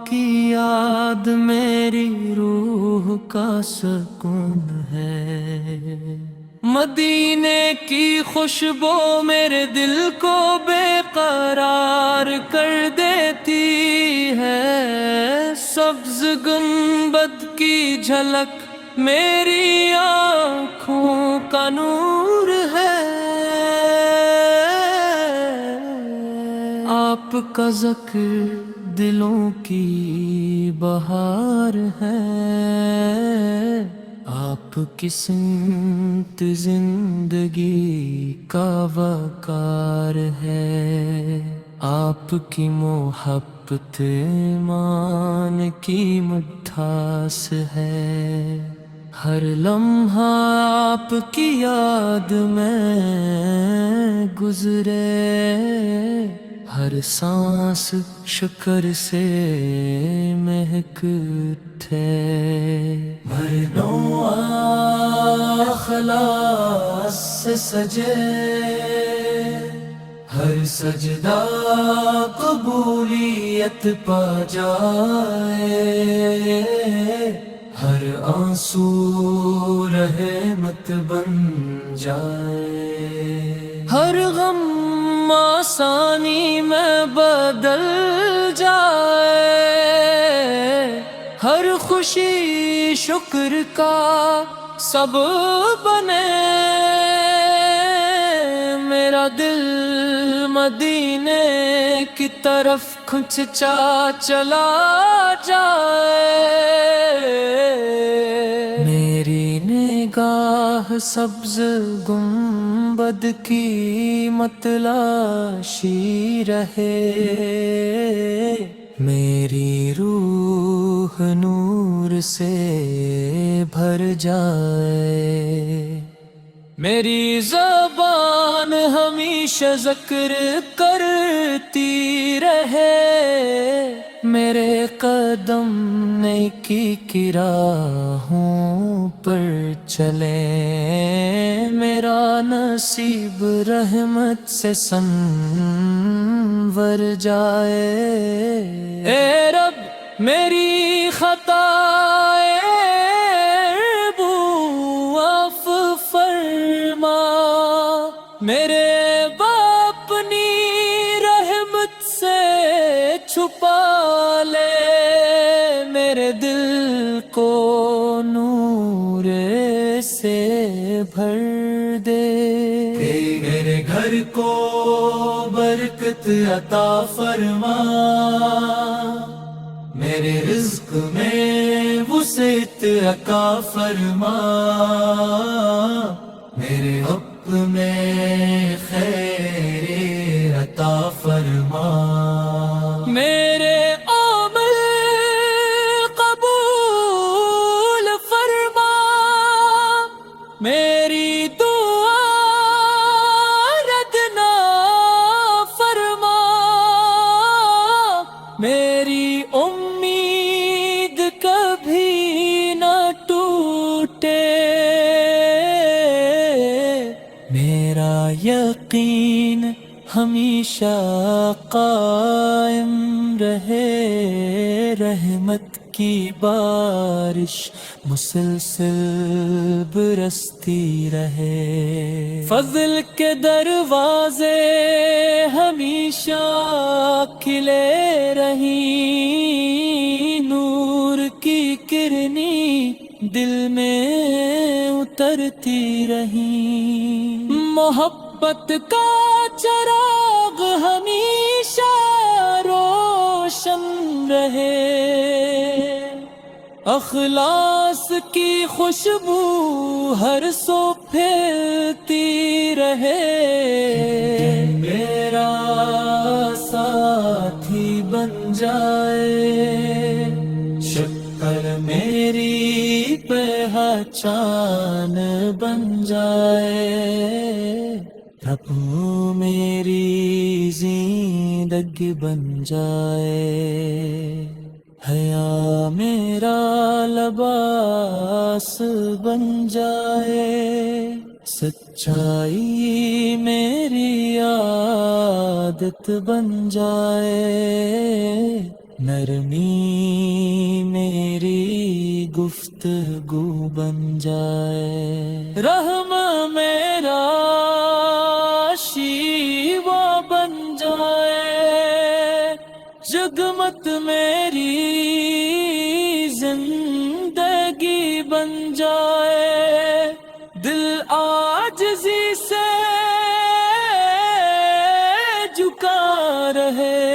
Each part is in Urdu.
کی یاد میری روح کا سکون ہے، مدینے کی خوشبو میرے دل کو بے قرار کر دیتی ہے، سبز گنبد کی جھلک میری آنکھوں کا نور ہے، آپ کا ذکر دلوں کی بہار ہے، آپ کی سمت زندگی کا وقار ہے، آپ کی محبت ایمان کی مٹھاس ہے، ہر لمحہ آپ کی یاد میں گزرے، ہر سانس شکر سے مہک اٹھے، ہر نو اخلاص سے سجے، ہر سجدہ قبولیت پا جائے، ہر آنسو رحمت بن جائے، ہر غم آسانی میں بدل جائے، ہر خوشی شکر کا سبب بنے، میرا دل مدینے کی طرف کھنچا چلا جائے، میری نگاہ سبز گنبد کی متلاشی رہے، میری روح نور سے بھر جائے، میری زبان ہمیشہ ذکر کرتی رہے، میرے قدم نیکی کی راہوں پر چلے، میرا نصیب رحمت سے سنور جائے، اے رب میری خطائیں معاف فرما، میرے اپنی رحمت سے چھپا لے، میرے دل کو نور سے بھر دے، میرے گھر کو برکت عطا فرما، میرے رزق میں وسعت عطا فرما، میرے حق میں خیر عطا فرما، میرے عمل قبول فرما، میری دعا رد نہ فرما، میری امید کبھی نہ ٹوٹے، میرا یقین ہمیشہ قائم رہے، رحمت کی بارش مسلسل برستی رہے، فضل کے دروازے ہمیشہ کھلے رہیں، نور کی کرنی دل میں اترتی رہیں، محبت کا چراغ ہمیشہ روشن رہے، اخلاص کی خوشبو ہر سو پھیلتی رہے، میرا ساتھی بن جائے، شکر میری پہچان بن جائے، رب میری زندگی بن جائے، حیا میرا لباس بن جائے، سچائی میری عادت بن جائے، نرمی میری گفتگو بن جائے، رحم میرا شیوا بن جائے، جگمت میری زندگی بن جائے، دل عاجزی سے جھکا رہے،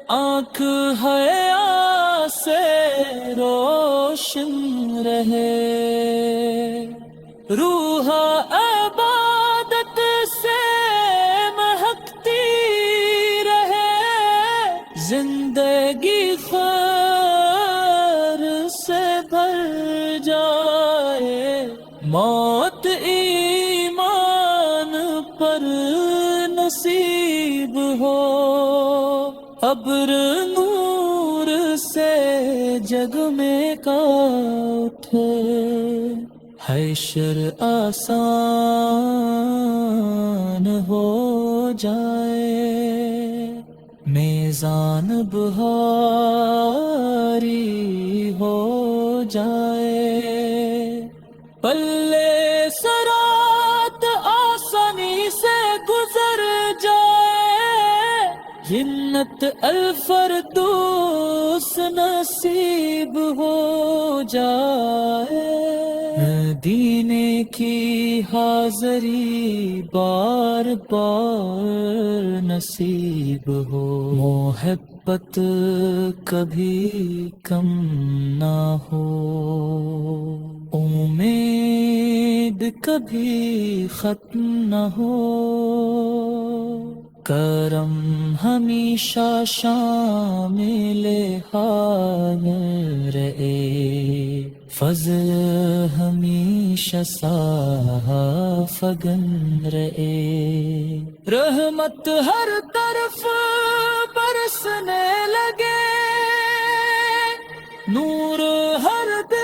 آنکھ حیا سے روشن رہے، روح عبادت سے مہکتی رہے، زندگی خیر سے بھر جائے، موت ایمان پر نصیب ہو، ابر نور سے جگ میں کا اٹھے، حشر آسان ہو جائے، میزان بھاری ہو جائے، پلے صراط آسانی سے گزر جائے، جنت الفردوس نصیب ہو جائے، مدینے کی حاضری بار بار نصیب ہو، محبت کبھی کم نہ ہو، امید کبھی ختم نہ ہو، کرم ہمیشہ شامل حال رہے، فضل ہمیشہ صافگن رہے، رحمت ہر طرف برسنے لگے، نور ہر دل